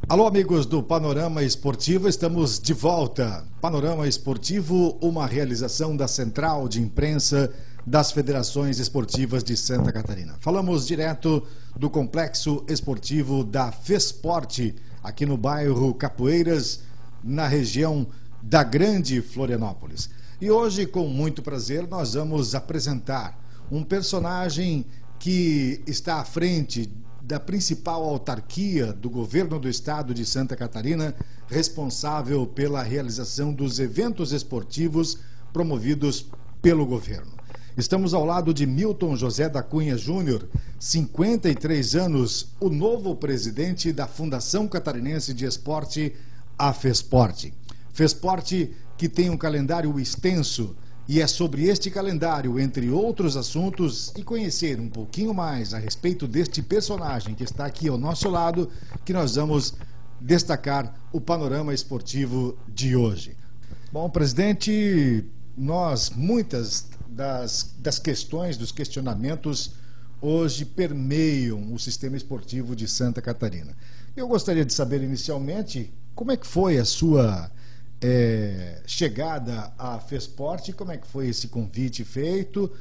Alô, amigos do Panorama Esportivo, estamos de volta. Panorama Esportivo, uma realização da Central de Imprensa das Federações Esportivas de Santa Catarina. Falamos direto do Complexo Esportivo da FESPORT, aqui no bairro Capoeiras, na região da Grande Florianópolis. E hoje, com muito prazer, nós vamos apresentar um personagem que está à frente da principal autarquia do governo do estado de Santa Catarina, responsável pela realização dos eventos esportivos promovidos pelo governo. Estamos ao lado de Milton José da Cunha Júnior, 53 anos, o novo presidente da Fundação Catarinense de Esporte, a FESPORT. FESPORT que tem um calendário extenso, e é sobre este calendário, entre outros assuntos, e conhecer um pouquinho mais a respeito deste personagem que está aqui ao nosso lado, que nós vamos destacar o panorama esportivo de hoje. Bom, presidente, muitas das questões, dos questionamentos, hoje permeiam o sistema esportivo de Santa Catarina. Eu gostaria de saber, inicialmente, como é que foi a sua chegada à FESPORT, como é que foi esse convite feito?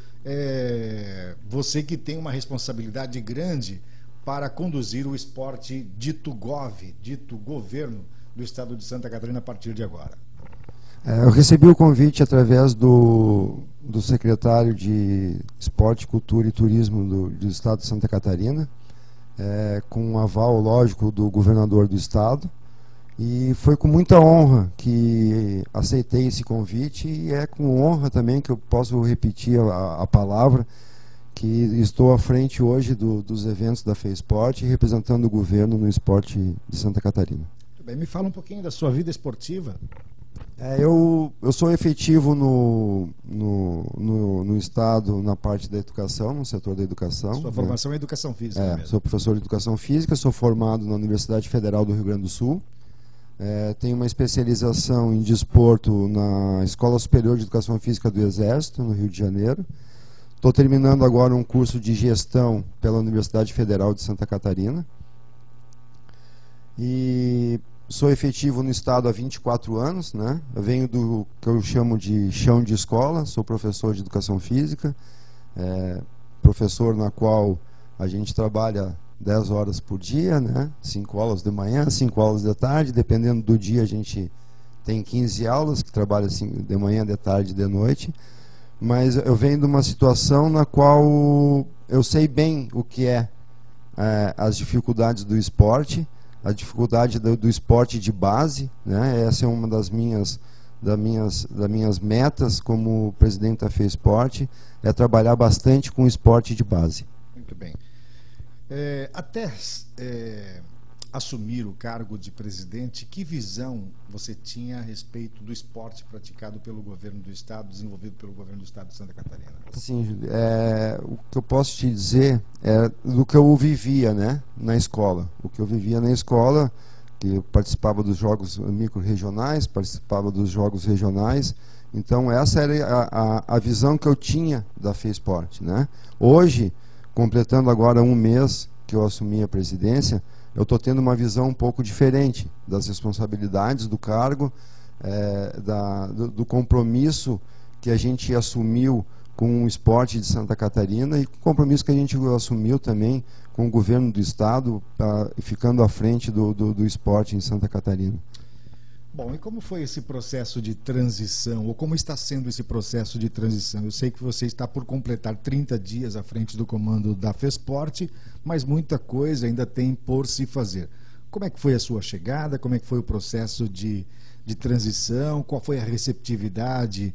Você que tem uma responsabilidade grande para conduzir o esporte dito governo do estado de Santa Catarina a partir de agora. Eu recebi o convite através do secretário de Esporte, Cultura e Turismo do estado de Santa Catarina, com um aval, lógico, do governador do estado. E foi com muita honra que aceitei esse convite, e é com honra também que eu posso repetir a palavra, que estou à frente hoje dos eventos da FESPORT, representando o governo no esporte de Santa Catarina. Muito bem, me fala um pouquinho da sua vida esportiva. Eu sou efetivo no estado, na parte da educação, no setor da educação. Sua formação é educação física mesmo. Sou professor de educação física, sou formado na Universidade Federal do Rio Grande do Sul. Tenho uma especialização em desporto na Escola Superior de Educação Física do Exército, no Rio de Janeiro. Estou terminando agora um curso de gestão pela Universidade Federal de Santa Catarina. E sou efetivo no estado há 24 anos, né? Eu venho do que eu chamo de chão de escola, sou professor de educação física, professor na qual a gente trabalha 10 horas por dia, né? 5 aulas de manhã, 5 aulas de tarde, dependendo do dia a gente tem 15 aulas, que trabalha assim, de manhã, de tarde e de noite. Mas eu venho de uma situação na qual eu sei bem o que as dificuldades do esporte, a dificuldade do esporte de base, né? Essa é uma das minhas metas como presidente da FESPORT, é trabalhar bastante com o esporte de base. Muito bem. Até assumir o cargo de presidente, que visão você tinha a respeito do esporte praticado pelo governo do estado, desenvolvido pelo governo do estado de Santa Catarina? Sim, o que eu posso te dizer é do que eu vivia, né, na escola. O que eu vivia na escola, que eu participava dos jogos micro-regionais, participava dos jogos regionais. Então essa era a visão que eu tinha da FESPORT, né? Hoje, completando agora um mês que eu assumi a presidência, eu estou tendo uma visão um pouco diferente das responsabilidades do cargo, do compromisso que a gente assumiu com o esporte de Santa Catarina, e o compromisso que a gente assumiu também com o governo do estado, ficando à frente do esporte em Santa Catarina. Bom, e como foi esse processo de transição, ou como está sendo esse processo de transição? Eu sei que você está por completar 30 dias à frente do comando da FESPORT, mas muita coisa ainda tem por se fazer. Como é que foi a sua chegada? Como é que foi o processo de transição? Qual foi a receptividade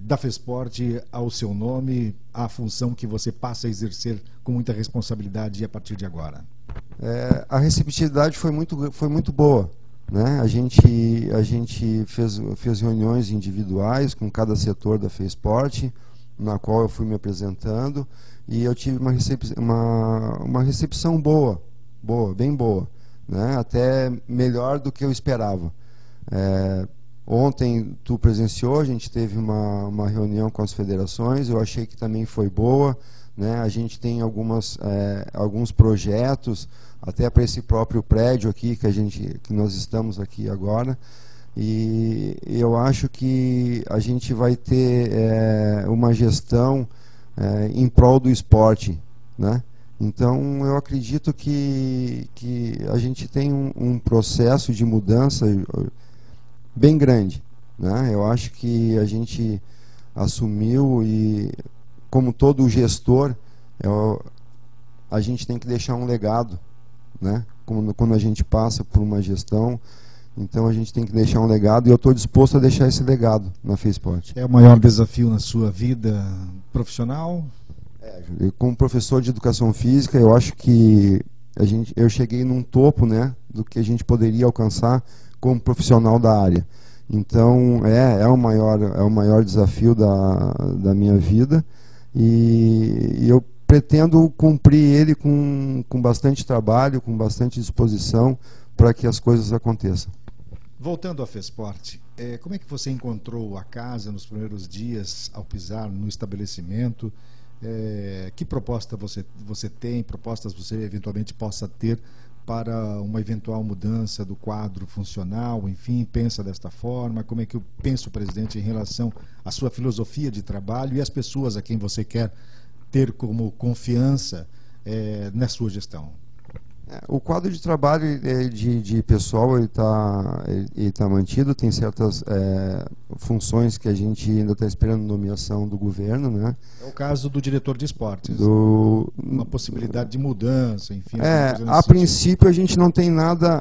da FESPORT ao seu nome, à função que você passa a exercer com muita responsabilidade a partir de agora? A receptividade foi muito boa, né? A gente fez reuniões individuais com cada setor da FESPORT, na qual eu fui me apresentando, e eu tive uma recepção boa, bem boa, né? Até melhor do que eu esperava. Ontem tu presenciou, a gente teve uma reunião com as federações, eu achei que também foi boa, né? A gente tem alguns projetos, até para esse próprio prédio aqui que nós estamos aqui agora. E eu acho que a gente vai ter uma gestão em prol do esporte, né? Então eu acredito que a gente tem um processo de mudança bem grande, né? Eu acho que a gente assumiu e, como todo gestor, a gente tem que deixar um legado, né? Quando a gente passa por uma gestão, então a gente tem que deixar um legado, e eu estou disposto a deixar esse legado na FESPORT. É o maior desafio na sua vida profissional? Como professor de educação física, eu acho que eu cheguei num topo, né, do que a gente poderia alcançar como profissional da área. Então é o maior desafio da minha vida, e eu pretendo cumprir ele com bastante trabalho, com bastante disposição, para que as coisas aconteçam. Voltando à FESPORT, como é que você encontrou a casa nos primeiros dias ao pisar no estabelecimento? Que proposta você tem, propostas você eventualmente possa ter para uma eventual mudança do quadro funcional, enfim, pensa desta forma? Como é que pensa o presidente em relação à sua filosofia de trabalho e às pessoas a quem você quer ter como confiança na sua gestão? O quadro de trabalho de pessoal ele tá mantido, tem certas funções que a gente ainda está esperando nomeação do governo, né? É o caso do diretor de esportes, uma possibilidade de mudança, enfim. A princípio a gente não tem nada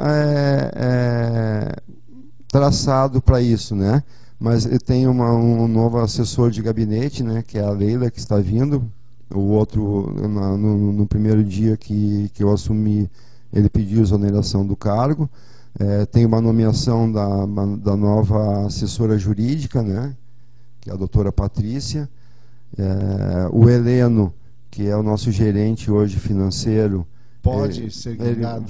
traçado para isso, né? Mas tem um novo assessor de gabinete, né? Que é a Leila, que está vindo. O outro, no primeiro dia que eu assumi, ele pediu exoneração do cargo. Tem uma nomeação da nova assessora jurídica, né, que é a doutora Patrícia. O Heleno, que é o nosso gerente hoje financeiro, pode ser guiado.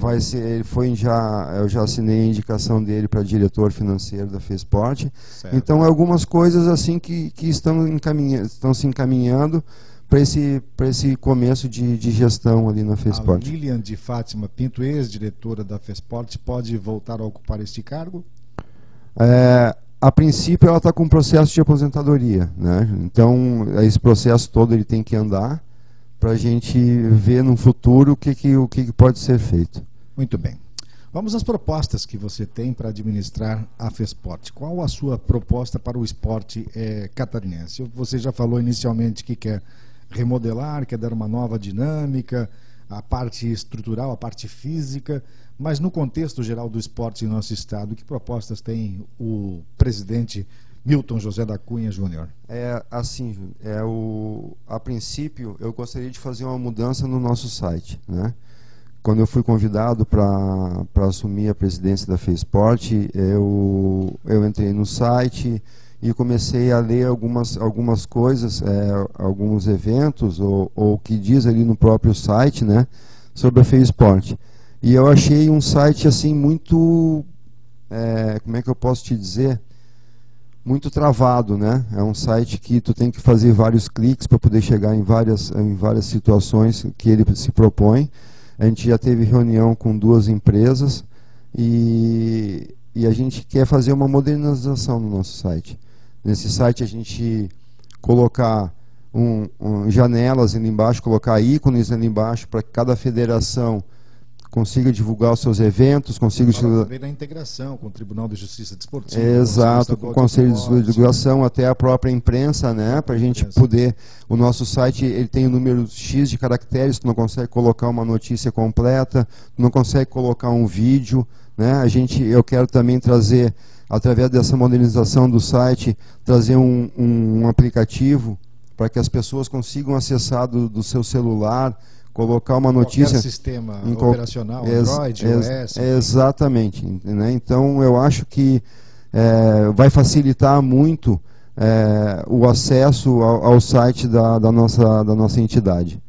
Eu já assinei a indicação dele para diretor financeiro da FESPORT. Então, algumas coisas assim que estão se encaminhando para esse começo de gestão ali na FESPORT. A Lilian de Fátima Pinto, ex-diretora da FESPORT, pode voltar a ocupar este cargo? A princípio ela está com um processo de aposentadoria, né? Então esse processo todo ele tem que andar para a gente ver no futuro o que pode ser feito. Muito bem. Vamos às propostas que você tem para administrar a FESPORT. Qual a sua proposta para o esporte catarinense? Você já falou inicialmente que quer remodelar, quer dar uma nova dinâmica, a parte estrutural, a parte física, mas no contexto geral do esporte em nosso estado, que propostas tem o presidente Milton José da Cunha Júnior? A princípio, eu gostaria de fazer uma mudança no nosso site, né? Quando eu fui convidado para assumir a presidência da FESPORT, eu entrei no site e comecei a ler algumas coisas, alguns eventos, ou que diz ali no próprio site, né, sobre a FESPORT. E eu achei um site assim muito, como é que eu posso te dizer, muito travado, né? É um site que tu tem que fazer vários cliques para poder chegar em várias situações que ele se propõe. A gente já teve reunião com 2 empresas e a gente quer fazer uma modernização no nosso site. Nesse site a gente colocar janelas ali embaixo, colocar ícones ali embaixo para que cada federação consiga divulgar os seus eventos, consiga também na integração com o Tribunal de Justiça Desportiva. Exato, com o Conselho de Divulgação, até a própria imprensa, né, para a gente poder. O nosso site ele tem um número X de caracteres, tu não consegue colocar uma notícia completa, tu não consegue colocar um vídeo, né? Eu quero também trazer, através dessa modernização do site, trazer um aplicativo para que as pessoas consigam acessar do seu celular, colocar uma notícia. Qualquer sistema operacional, Android, iOS. Exatamente. Né? Então, eu acho que vai facilitar muito o acesso ao site da nossa entidade.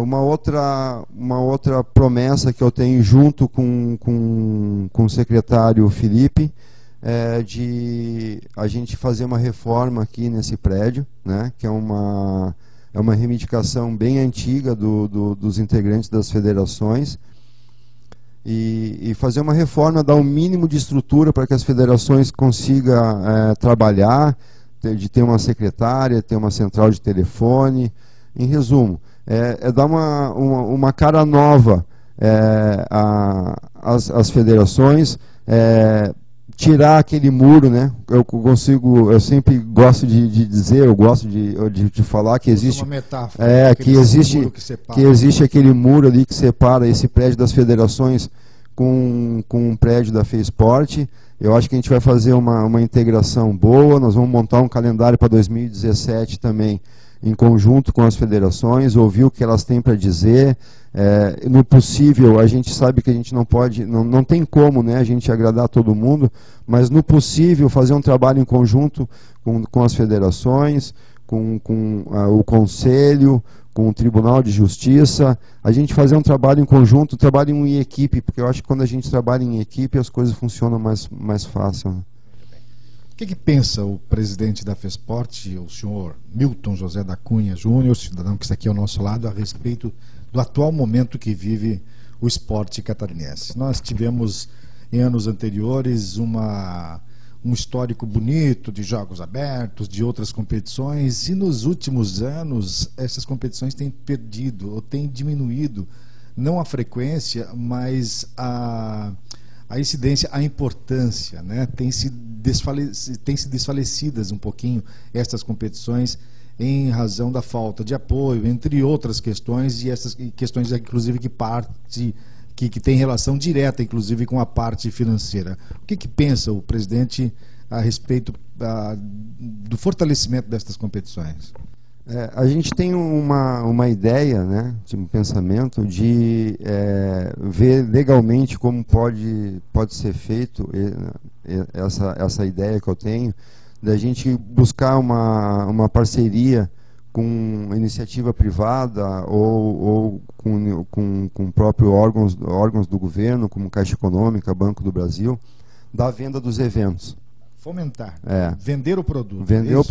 Uma outra promessa que eu tenho junto com o secretário Felipe de a gente fazer uma reforma aqui nesse prédio, né, que é uma reivindicação bem antiga dos integrantes das federações, e fazer uma reforma, dar o mínimo de estrutura para que as federações consigam trabalhar, de ter uma secretária, ter uma central de telefone. Em resumo, dar uma cara nova às federações, tirar aquele muro, né? Eu sempre gosto de dizer, eu gosto de falar que existe uma metáfora, que existe aquele muro ali que separa esse prédio das federações com um prédio da FESPORT. Eu acho que a gente vai fazer uma integração boa. Nós vamos montar um calendário para 2017 também, em conjunto com as federações, ouvir o que elas têm para dizer. No possível, a gente sabe que a gente não pode, não tem como, né, a gente agradar todo mundo, mas no possível fazer um trabalho em conjunto com as federações, com o Conselho, com o Tribunal de Justiça, a gente fazer um trabalho em conjunto, trabalho em equipe, porque eu acho que quando a gente trabalha em equipe as coisas funcionam mais fácil, né? O que pensa o presidente da FESPORT, o senhor Milton José da Cunha Júnior, cidadão que está aqui ao nosso lado, a respeito do atual momento que vive o esporte catarinense? Nós tivemos, em anos anteriores, um histórico bonito de jogos abertos, de outras competições, e nos últimos anos essas competições têm perdido, ou têm diminuído, não a frequência, mas a incidência, a importância, né? Tem se desfalecidas um pouquinho estas competições em razão da falta de apoio, entre outras questões, e essas questões inclusive que tem relação direta inclusive com a parte financeira. O que pensa o presidente a respeito do fortalecimento destas competições? A gente tem uma ideia, né, de um pensamento de ver legalmente como pode ser feito essa ideia que eu tenho, da gente buscar uma parceria com iniciativa privada ou com próprios órgãos do governo, como Caixa Econômica, Banco do Brasil, da venda dos eventos. Fomentar, vender o produto.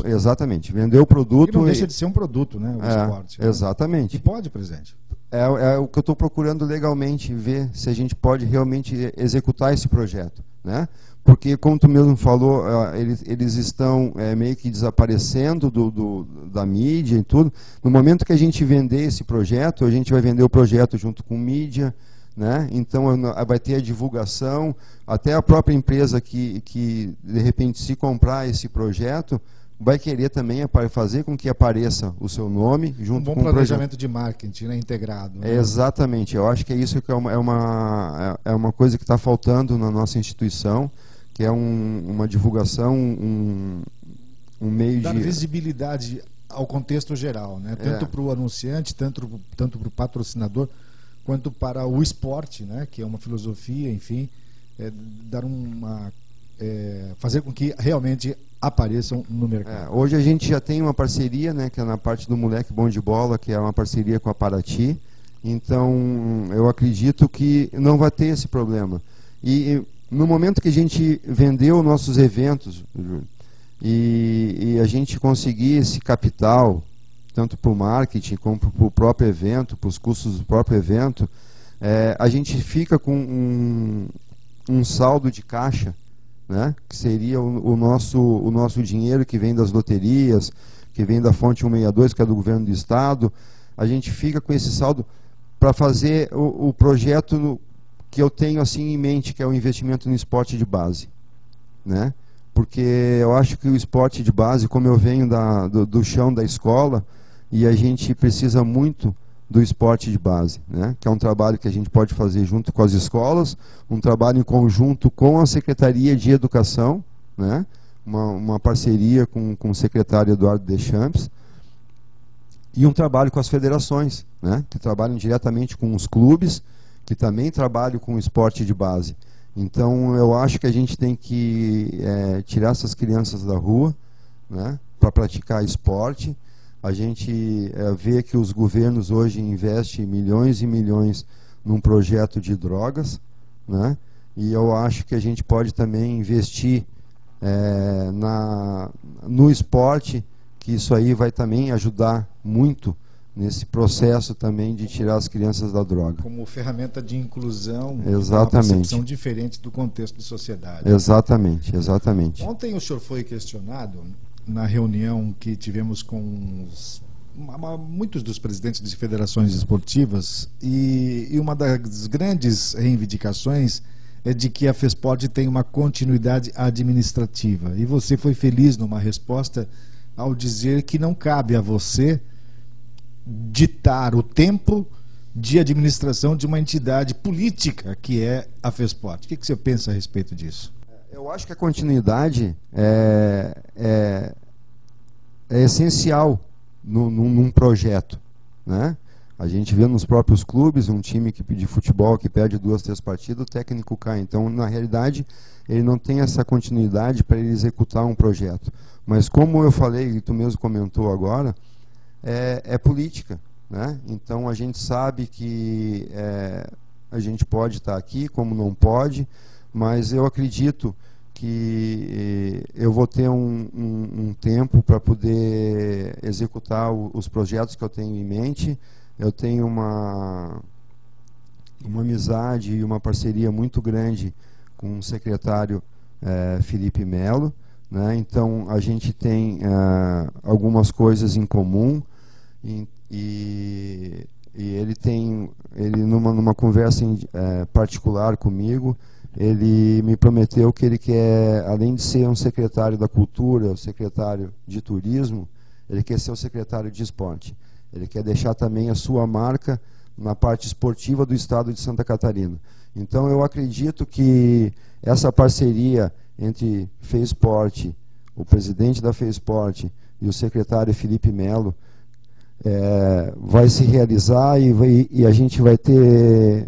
Exatamente, vender o produto. E não deixa de ser um produto, né, o esporte. Exatamente. E pode, presidente? É o que eu estou procurando legalmente, ver se a gente pode realmente executar esse projeto, né? Porque, como tu mesmo falou, eles estão meio que desaparecendo da mídia e tudo. No momento que a gente vender esse projeto, a gente vai vender o projeto junto com mídia, né? Então vai ter a divulgação, até a própria empresa que de repente, se comprar esse projeto, vai querer também fazer com que apareça o seu nome junto com o projeto. Um bom planejamento de marketing, né, integrado. Né? Exatamente, eu acho que é isso que é uma coisa que está faltando na nossa instituição, que é uma divulgação, um meio dar de... visibilidade ao contexto geral, né? Tanto para o anunciante, tanto para o patrocinador, quanto para o esporte, né? Que é uma filosofia, enfim, fazer com que realmente apareçam no mercado. Hoje a gente já tem uma parceria, né, que é na parte do Moleque Bom de Bola, que é uma parceria com a Paraty. Então, eu acredito que não vai ter esse problema. E no momento que a gente vendeu nossos eventos, e a gente conseguir esse capital, tanto para o marketing como para o próprio evento, para os custos do próprio evento, a gente fica com um saldo de caixa, né, que seria o nosso dinheiro que vem das loterias, que vem da fonte 162, que é do governo do estado. A gente fica com esse saldo para fazer o projeto que eu tenho assim em mente, que é o investimento no esporte de base, né? Porque eu acho que o esporte de base, como eu venho do chão da escola, e a gente precisa muito do esporte de base, né? Que é um trabalho que a gente pode fazer junto com as escolas, um trabalho em conjunto com a Secretaria de Educação, né? Uma parceria com o secretário Eduardo Deschamps, e um trabalho com as federações, né? Que trabalham diretamente com os clubes, que também trabalham com o esporte de base. Então, eu acho que a gente tem que tirar essas crianças da rua, né, para praticar esporte. A gente vê que os governos hoje investem milhões e milhões num projeto de drogas, né, e eu acho que a gente pode também investir no esporte, que isso aí vai também ajudar muito nesse processo também de tirar as crianças da droga. Como ferramenta de inclusão, Exatamente. Uma percepção diferente do contexto de sociedade. Exatamente, exatamente. Ontem o senhor foi questionado na reunião que tivemos com muitos dos presidentes de federações esportivas e uma das grandes reivindicações é de que a FESPORT tem uma continuidade administrativa. E você foi feliz numa resposta ao dizer que não cabe a você ditar o tempo de administração de uma entidade política que é a FESPORT. O que você pensa a respeito disso? Eu acho que a continuidade é essencial num projeto, né? A gente vê nos próprios clubes um time de futebol que perde 2, 3 partidas, o técnico cai. Então, na realidade, ele não tem essa continuidade para ele executar um projeto. Mas como eu falei, e tu mesmo comentou agora, é política, né? Então, a gente sabe que a gente pode estar aqui, como não pode, mas eu acredito que eu vou ter um tempo para poder executar os projetos que eu tenho em mente. Eu tenho uma amizade e uma parceria muito grande com o secretário Felipe Melo, né? Então a gente tem algumas coisas em comum e ele numa conversa particular comigo, ele me prometeu que ele quer, além de ser um secretário da cultura, o secretário de turismo, ele quer ser o secretário de esporte. Ele quer deixar também a sua marca na parte esportiva do estado de Santa Catarina. Então eu acredito que essa parceria entre FESPORT, o presidente da FESPORT e o secretário Felipe Melo vai se realizar e a gente vai ter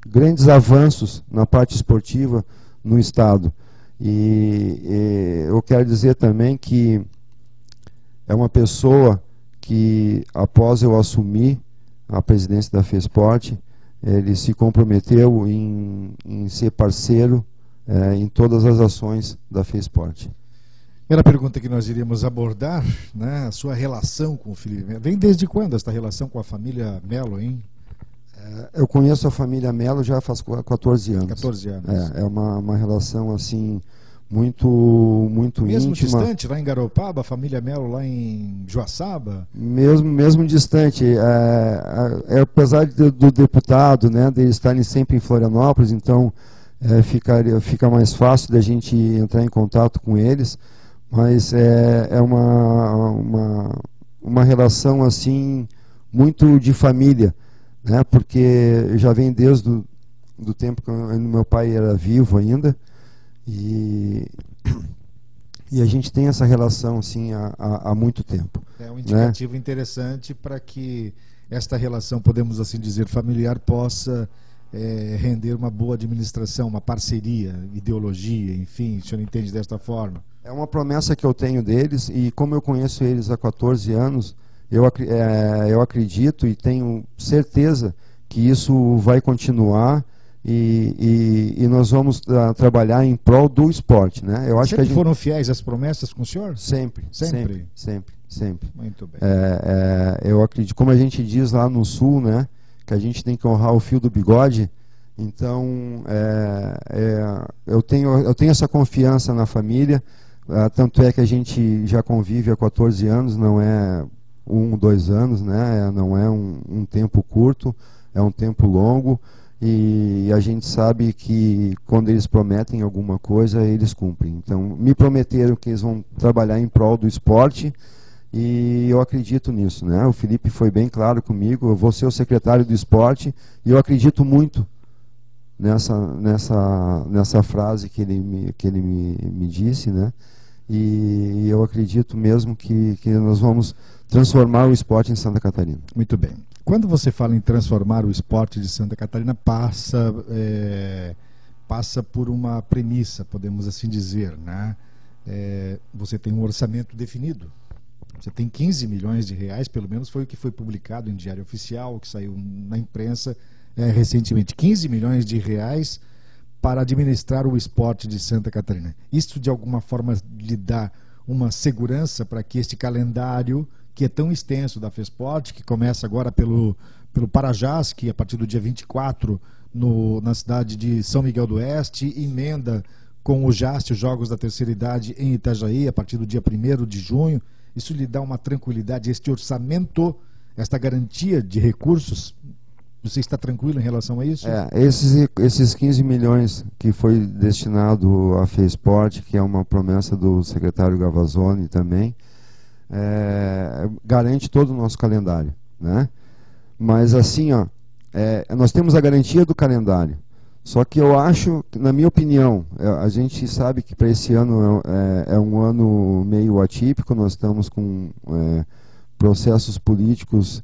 grandes avanços na parte esportiva no estado. E eu quero dizer também que é uma pessoa que, após eu assumir a presidência da FESPORT, ele se comprometeu em ser parceiro em todas as ações da FESPORT. Primeira pergunta que nós iríamos abordar, né, a sua relação com o Felipe Melo. Vem desde quando essa relação com a família Melo, hein? Eu conheço a família Melo já faz 14 anos. 14 anos. É uma relação assim muito mesmo íntima. Distante, lá em Garopaba, a família Melo lá em Joaçaba? Mesmo distante. Apesar do deputado, né, deles estarem sempre em Florianópolis, então fica mais fácil da gente entrar em contato com eles, mas é uma relação assim muito de família, né, porque já vem desde do tempo que meu pai era vivo ainda. E a gente tem essa relação assim há muito tempo. É um indicativo, né, interessante para que esta relação, podemos assim dizer, familiar, possa render uma boa administração, uma parceria, ideologia, enfim, o senhor entende desta forma? É uma promessa que eu tenho deles, e como eu conheço eles há 14 anos, eu acredito e tenho certeza que isso vai continuar. E nós vamos trabalhar em prol do esporte, né? Eu acho sempre que foram fiéis às promessas com o senhor? Sempre. Muito bem. Eu acredito, como a gente diz lá no Sul, né, que a gente tem que honrar o fio do bigode. Então, eu tenho essa confiança na família, tanto é que a gente já convive há 14 anos, não é 1, 2 anos, né? Não é um tempo curto, é um tempo longo. E a gente sabe que quando eles prometem alguma coisa, eles cumprem. Então, me prometeram que eles vão trabalhar em prol do esporte e eu acredito nisso, né? O Felipe foi bem claro comigo, eu vou ser o secretário do esporte e eu acredito muito nessa frase que ele me disse, né? E eu acredito mesmo que nós vamos transformar o esporte em Santa Catarina. Muito bem. Quando você fala em transformar o esporte de Santa Catarina, passa por uma premissa, podemos assim dizer, né? Você tem um orçamento definido. Você tem 15 milhões de reais, pelo menos foi o que foi publicado em Diário Oficial, que saiu na imprensa recentemente. 15 milhões de reais para administrar o esporte de Santa Catarina. Isso, de alguma forma, lhe dá uma segurança para que este calendário que é tão extenso da FESPORT, que começa agora pelo Parajás, que a partir do dia 24, na cidade de São Miguel do Oeste, emenda com o JAST, os Jogos da Terceira Idade, em Itajaí, a partir do dia 1º de junho. Isso lhe dá uma tranquilidade, este orçamento, esta garantia de recursos, você está tranquilo em relação a isso? Esses 15 milhões que foi destinado à FESPORT, que é uma promessa do secretário Gavazzoni também, garante todo o nosso calendário, né? Mas assim, nós temos a garantia do calendário. Só que eu acho, na minha opinião, a gente sabe que para esse ano é um ano meio atípico, nós estamos com processos políticos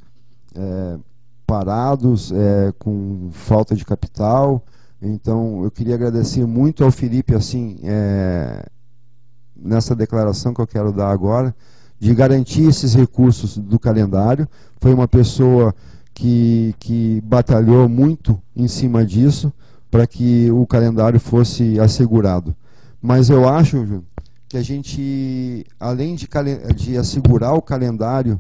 parados, com falta de capital. Então, eu queria agradecer muito ao Felipe, assim, nessa declaração que eu quero dar agora, de garantir esses recursos do calendário. Foi uma pessoa que batalhou muito em cima disso, para que o calendário fosse assegurado. Mas eu acho, Júlio, que a gente, além de assegurar o calendário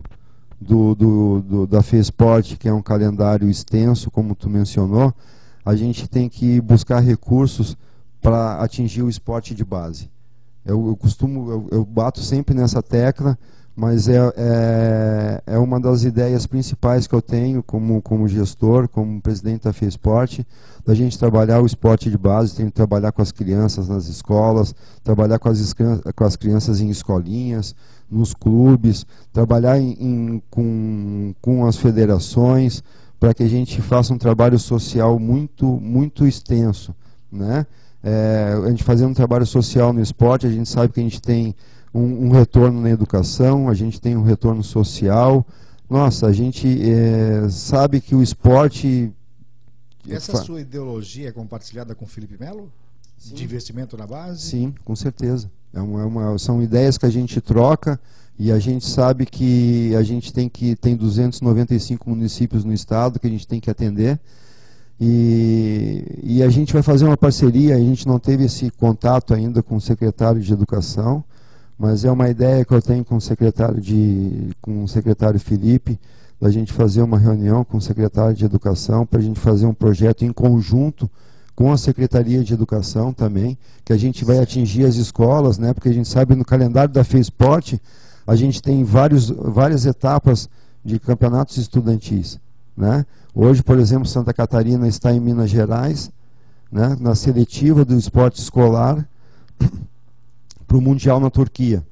da FESPORT, que é um calendário extenso, como tu mencionou, a gente tem que buscar recursos para atingir o esporte de base. Eu bato sempre nessa tecla, mas é uma das ideias principais que eu tenho como gestor, como presidente da FESPORT, da gente trabalhar o esporte de base, tem que trabalhar com as crianças nas escolas, trabalhar com as crianças em escolinhas, nos clubes, trabalhar com as federações, para que a gente faça um trabalho social muito, muito extenso, né? A gente fazendo um trabalho social no esporte, a gente sabe que a gente tem um retorno na educação, a gente tem um retorno social. Nossa, a gente sabe que o esporte... Essa sua ideologia é compartilhada com o Felipe Melo? Sim. De investimento na base? Sim, com certeza. São ideias que a gente troca, e a gente sabe que a gente tem 295 municípios no estado que a gente tem que atender. E a gente vai fazer uma parceria, a gente não teve esse contato ainda com o secretário de Educação, mas é uma ideia que eu tenho com o secretário Felipe, da gente fazer uma reunião com o secretário de Educação, para a gente fazer um projeto em conjunto com a Secretaria de Educação também, que a gente vai atingir as escolas, né? Porque a gente sabe no calendário da FESPORT, a gente tem várias etapas de campeonatos estudantis, né? Hoje, por exemplo, Santa Catarina está em Minas Gerais, né? Na seletiva do esporte escolar, para o Mundial na Turquia,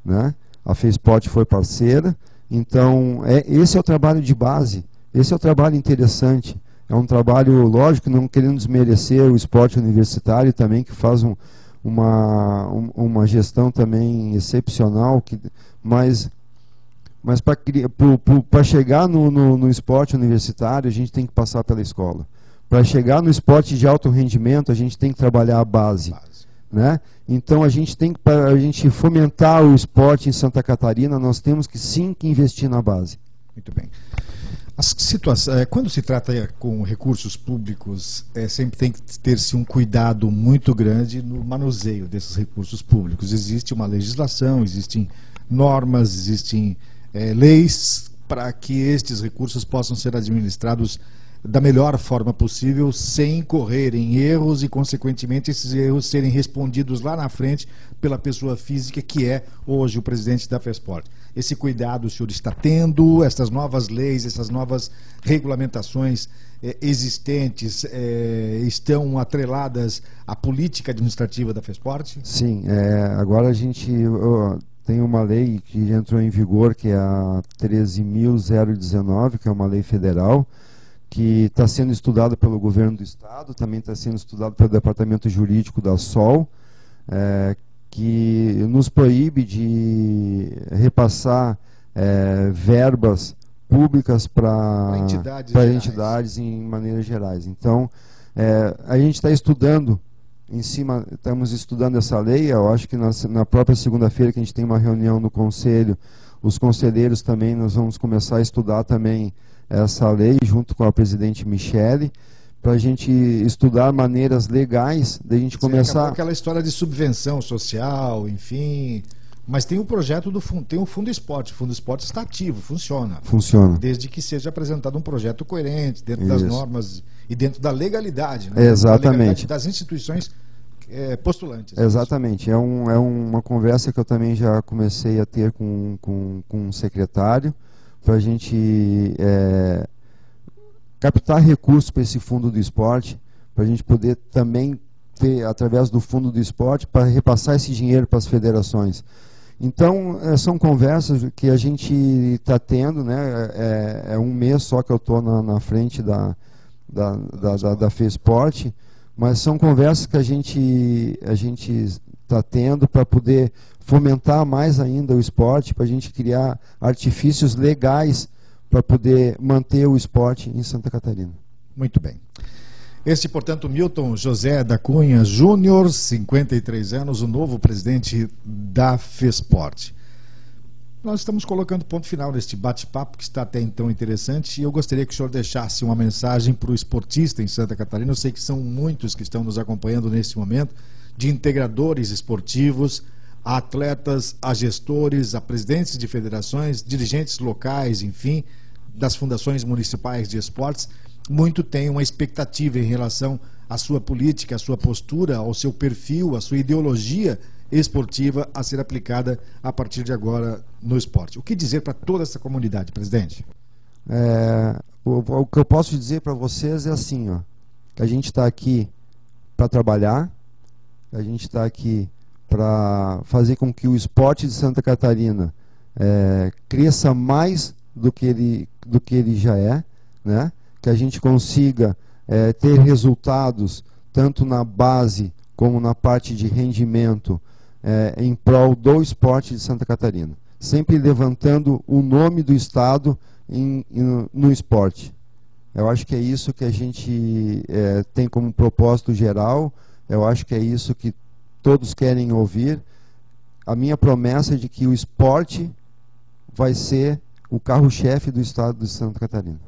né? A FESPORT foi parceira. Então, esse é o trabalho de base, esse é o trabalho interessante. É um trabalho, lógico, não querendo desmerecer o esporte universitário também, que faz uma gestão também excepcional, mas para chegar no esporte universitário, a gente tem que passar pela escola. Para chegar no esporte de alto rendimento, a gente tem que trabalhar a base. Né? Então para a gente fomentar o esporte em Santa Catarina, nós temos que sim que investir na base. Muito bem. Quando se trata com recursos públicos, sempre tem que ter-se um cuidado muito grande no manuseio desses recursos públicos. Existe uma legislação, existem normas, existem leis para que estes recursos possam ser administrados da melhor forma possível, sem incorrer em erros e, consequentemente, esses erros serem respondidos lá na frente pela pessoa física que é hoje o presidente da FESPORT. Esse cuidado o senhor está tendo? Essas novas leis, essas novas regulamentações existentes estão atreladas à política administrativa da FESPORT? Sim, agora a gente tem uma lei que entrou em vigor, que é a 13.019, que é uma lei federal, que está sendo estudado pelo governo do estado, também está sendo estudado pelo departamento jurídico da SOL, que nos proíbe de repassar verbas públicas para entidades em maneiras gerais. Então, a gente está estudando estamos estudando essa lei. Eu acho que na própria segunda-feira, que a gente tem uma reunião no conselho, os conselheiros também, nós vamos começar a estudar também essa lei, junto com a presidente Michele, para a gente estudar maneiras legais de a gente começar... Aquela história de subvenção social, enfim, Mas tem o projeto do fundo, tem o Fundo Esporte. O Fundo Esporte está ativo, funciona. Funciona. Desde que seja apresentado um projeto coerente, dentro das normas e dentro da legalidade, né? Exatamente. Da legalidade das instituições postulantes. Exatamente. É uma conversa que eu também já comecei a ter com um secretário, para a gente captar recursos para esse Fundo do Esporte, para a gente poder também ter, através do Fundo do Esporte, para repassar esse dinheiro para as federações. Então, são conversas que a gente está tendo, né? É um mês só que eu estou na frente da FESPORT, mas são conversas que a gente está tendo para poder fomentar mais ainda o esporte, para a gente criar artifícios legais para poder manter o esporte em Santa Catarina. Muito bem. Este, portanto, Milton José da Cunha Júnior, 53 anos, o novo presidente da FESPORT. Nós estamos colocando ponto final neste bate-papo que está até então interessante, e eu gostaria que o senhor deixasse uma mensagem para o esportista em Santa Catarina. Eu sei que são muitos que estão nos acompanhando neste momento, de integradores esportivos, a atletas, a gestores, a presidentes de federações, dirigentes locais, enfim, das fundações municipais de esportes. Muito tem uma expectativa em relação à sua política, à sua postura, ao seu perfil, à sua ideologia esportiva a ser aplicada a partir de agora no esporte. O que dizer para toda essa comunidade, presidente? O que eu posso dizer para vocês é assim, ó, que a gente está aqui para trabalhar, a gente está aqui para fazer com que o esporte de Santa Catarina cresça mais do que ele já é, né? Que a gente consiga ter resultados tanto na base como na parte de rendimento em prol do esporte de Santa Catarina, sempre levantando o nome do estado no esporte. Eu acho que é isso que a gente tem como propósito geral, eu acho que é isso que todos querem ouvir. A minha promessa é de que o esporte vai ser o carro-chefe do estado de Santa Catarina.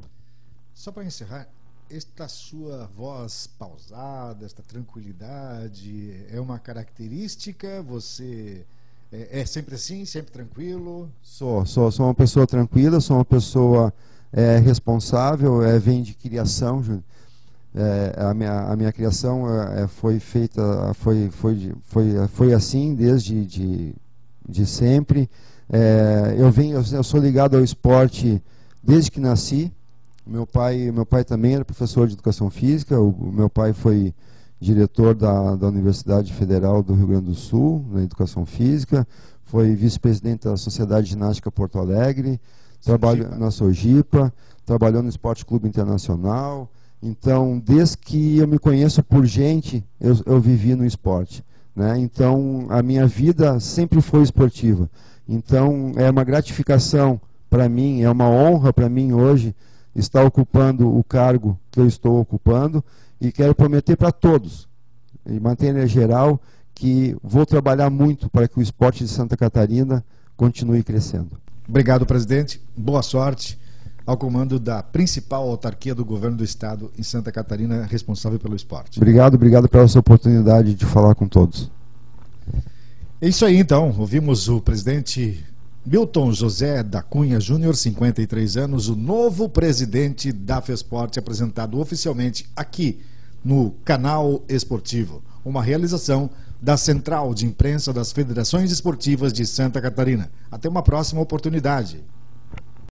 Só para encerrar, esta sua voz pausada, esta tranquilidade, é uma característica? Você é sempre assim, sempre tranquilo? Sou uma pessoa tranquila, sou uma pessoa responsável, vem de criação. A minha criação foi feita, foi assim desde de sempre. Eu sou ligado ao esporte desde que nasci. Meu pai também era professor de educação física. O meu pai foi diretor da Universidade Federal do Rio Grande do Sul, na educação física, foi vice-presidente da Sociedade Ginástica Porto Alegre, trabalhou na Sojipa, trabalhou no Esporte Clube Internacional. Então, desde que eu me conheço por gente, eu vivi no esporte, né? Então, a minha vida sempre foi esportiva. Então, é uma gratificação para mim, é uma honra para mim hoje estar ocupando o cargo que eu estou ocupando, e quero prometer para todos, de maneira geral, que vou trabalhar muito para que o esporte de Santa Catarina continue crescendo. Obrigado, presidente. Boa sorte ao comando da principal autarquia do governo do estado em Santa Catarina, responsável pelo esporte. Obrigado pela essa oportunidade de falar com todos. É isso aí, então. Ouvimos o presidente Milton José da Cunha Júnior, 53 anos, o novo presidente da FESPORT, apresentado oficialmente aqui no Canal Esportivo. Uma realização da Central de Imprensa das Federações Esportivas de Santa Catarina. Até uma próxima oportunidade.